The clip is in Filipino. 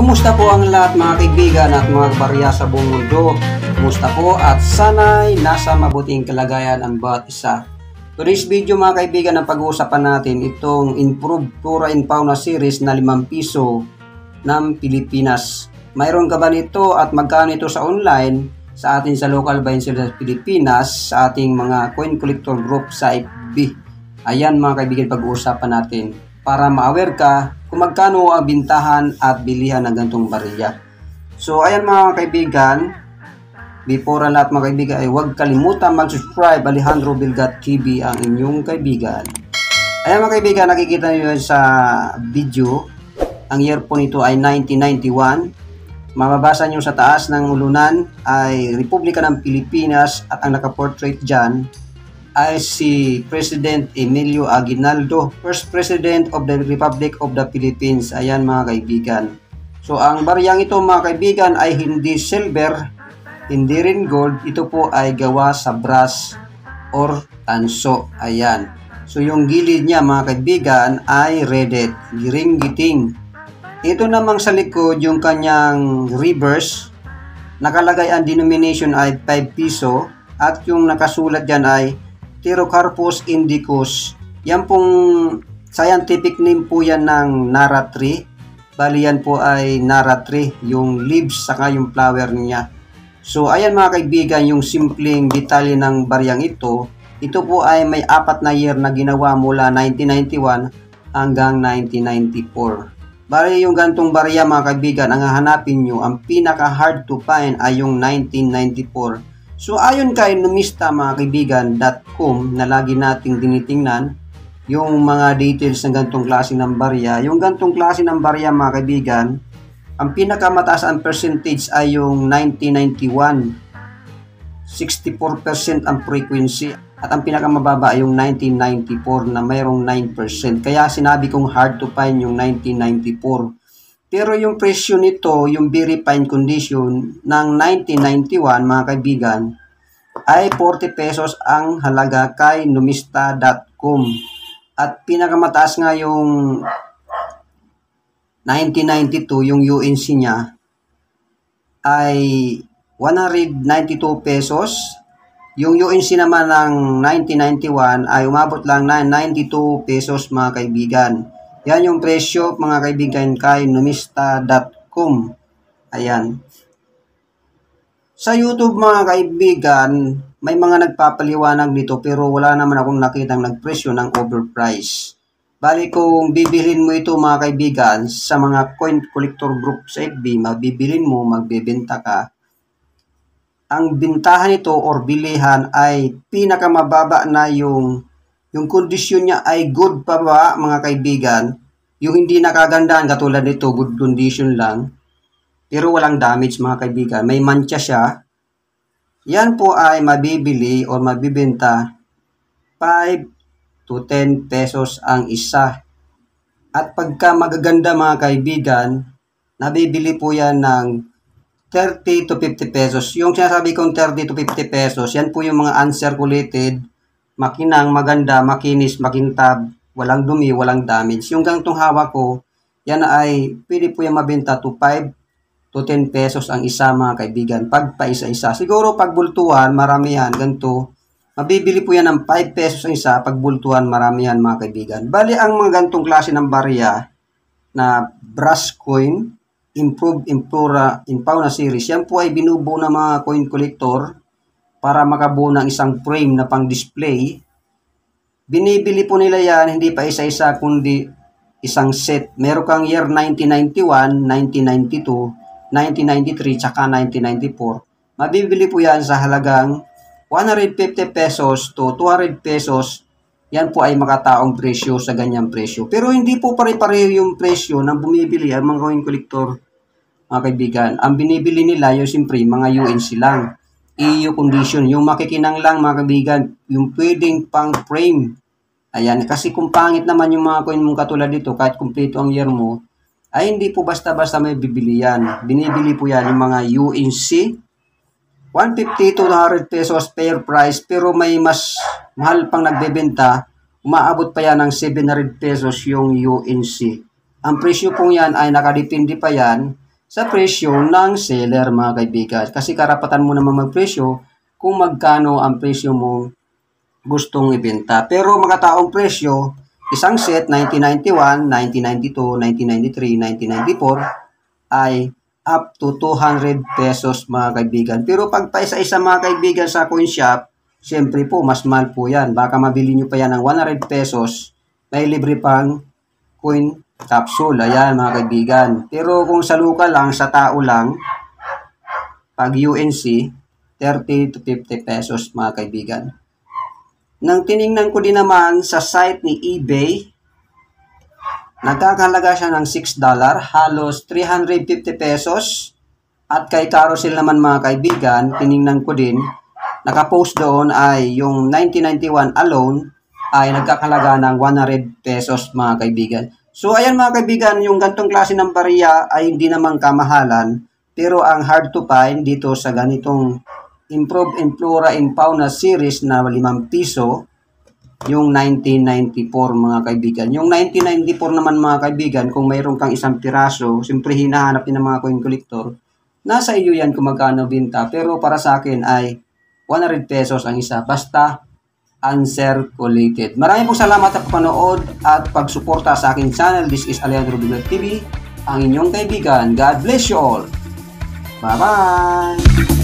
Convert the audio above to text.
Kumusta po ang lahat mga kaibigan at mga kabarya sa buong mundo? Kumusta po at sana'y nasa mabuting kalagayan ang bawat isa. Today's video mga kaibigan, ang pag-uusapan natin itong improved flora and fauna series na 5 piso ng Pilipinas. Mayroon ka ba nito at magkano ito sa online sa atin sa local buying sa Pilipinas sa ating mga coin collector group sa FB? Ayan mga kaibigan, pag-uusapan natin para ma-aware ka kung magkano ang bintahan at bilihan ng gantong barya. So ayan mga kaibigan, before ang lahat mga kaibigan ay huwag kalimutan mag-subscribe. Alejandro Bilgat TV ang inyong kaibigan. Ayan mga kaibigan, nakikita nyo sa video, ang year po nito ay 1991. Mababasa nyo sa taas ng ulunan ay Republika ng Pilipinas at ang nakaportrait dyan ay si President Emilio Aguinaldo, First President of the Republic of the Philippines. Ayan mga kaibigan. So ang baryang ito mga kaibigan ay hindi silver, hindi rin gold. Ito po ay gawa sa brass or tanso. Ayan. So yung gilid niya mga kaibigan ay redet, giring-giting. Ito namang sa likod yung kanyang reverse. Nakalagay ang denomination ay 5 piso at yung nakasulat dyan ay Pterocarpus indicus. Yan pong scientific name po yan ng Nara tree. Bali yan po ay Nara tree, yung leaves saka yung flower niya. So ayan mga kaibigan, yung simpleng detalye ng baryang ito. Ito po ay may 4 na year na ginawa mula 1991 hanggang 1994. Bali yung gantong barya mga kaibigan, ang hahanapin nyo, ang pinaka hard to find ay yung 1994. So ayon kay numista mga kaibigan.com na lagi nating tinitingnan yung mga details ng gantong klase ng barya. Yung gantong klase ng barya mga kaibigan, ang pinakamataas ang percentage ay yung 1991. 64% ang frequency at ang pinakamababa ay yung 1994 na mayroong 9%. Kaya sinabi kong hard to find yung 1994. Pero yung presyo nito, yung very fine condition ng 1991 mga kaibigan, ay 40 pesos ang halaga kay numista.com. At pinakamataas nga yung 1992, yung UNC niya, ay 192 pesos. Yung UNC naman ng 1991 ay umabot lang na 92 pesos mga kaibigan. Yan yung presyo mga kaibigan kay numista.com. Ayan. Sa YouTube mga kaibigan, may mga nagpapaliwanag nito pero wala naman akong nakitang nagpresyo ng overprice. Bali kung bibilhin mo ito mga kaibigan sa mga coin collector group sa FB, mabibilhin mo, magbebenta ka. Ang bintahan nito or bilihan ay pinakamababa na yung kondisyon niya ay good pa ba mga kaibigan. Yung hindi nakagandaan katulad nito, good condition lang. Pero walang damage mga kaibigan. May mancha siya. Yan po ay mabibili o mabibenta 5 to 10 pesos ang isa. At pagka magaganda mga kaibigan, nabibili po yan ng 30 to 50 pesos. Yung sinasabi kong 30 to 50 pesos, yan po yung mga uncirculated, makinang, maganda, makinis, makintab, walang dumi, walang damage. Yung gantong hawak ko, yan ay pwede po yung mabenta to 5 to 10 pesos ang isa mga kaibigan. Pag pa isa-isa. Siguro pag bultuhan, marami yan. Ganito. Mabibili po yan ng 5 pesos ang isa. Pag bultuhan, marami yan mga kaibigan. Bali ang mga gantong klase ng barya na brass coin, improved in flora in fauna series, yan po ay binubuo ng mga coin collector para makabuo ng isang frame na pang display. Binibili po nila yan, hindi pa isa-isa kundi isang set. Meron kang year 1991, 1992, 1993, tsaka 1994. Mabibili po yan sa halagang 150 pesos to 200 pesos. Yan po ay makataong presyo sa ganyang presyo. Pero hindi po pare-pareho yung presyo ng bumibili ang mga coin collector mga kaibigan. Ang binibili nila yung siyempre mga UNC lang. EU condition. Yung makikinang lang mga kaibigan. Yung pwedeng pang frame. Ayan. Kasi kung pangit naman yung mga coin mong katulad dito, kahit kumpleto ang year mo, ay hindi po basta-basta may bibili yan. Binibili po yan yung mga UNC. 150 to 100 pesos fair price, pero may mas mahal pang nagbebenta. Umaabot pa yan ng 700 pesos yung UNC. Ang presyo pong yan ay nakadepende pa yan sa presyo ng seller mga kaibigan. Kasi karapatan mo naman magpresyo kung magkano ang presyo mo gustong ibenta. Pero mga taong presyo, isang set 1991, 1992, 1993, 1994 ay up to 200 pesos mga kaibigan. Pero pag paisa-isa mga kaibigan sa coin shop, siyempre po mas mahal po yan. Baka mabili nyo pa yan ng 100 pesos, may libre pang coin capsule. Ayan mga kaibigan. Pero kung sa local lang, sa tao lang, pag UNC, 30 to 50 pesos mga kaibigan. Nang tiningnan ko din naman sa site ni eBay, nagkakahalaga siya ng $6, halos 350 pesos. At kay Carousel naman mga kaibigan, tiningnan ko din, nakapost doon ay yung 1991 alone ay nagkakahalaga ng 100 pesos mga kaibigan. So ayan mga kaibigan, yung gantong klase ng barya ay hindi naman kamahalan, pero ang hard to find dito sa ganitong Improve in Flora and Fauna series na 5 piso, yung 1994 mga kaibigan. Yung 1994 naman mga kaibigan, kung mayroon kang isang piraso, siyempre hinahanap din ng mga coin collector, nasa iyo yan kung magkano binta. Pero para sa akin ay 100 pesos ang isa, basta uncirculated. Maraming pong salamat sa panood at pagsuporta sa aking channel. This is Alejandro Bigot TV, ang inyong kaibigan. God bless you all. Bye-bye!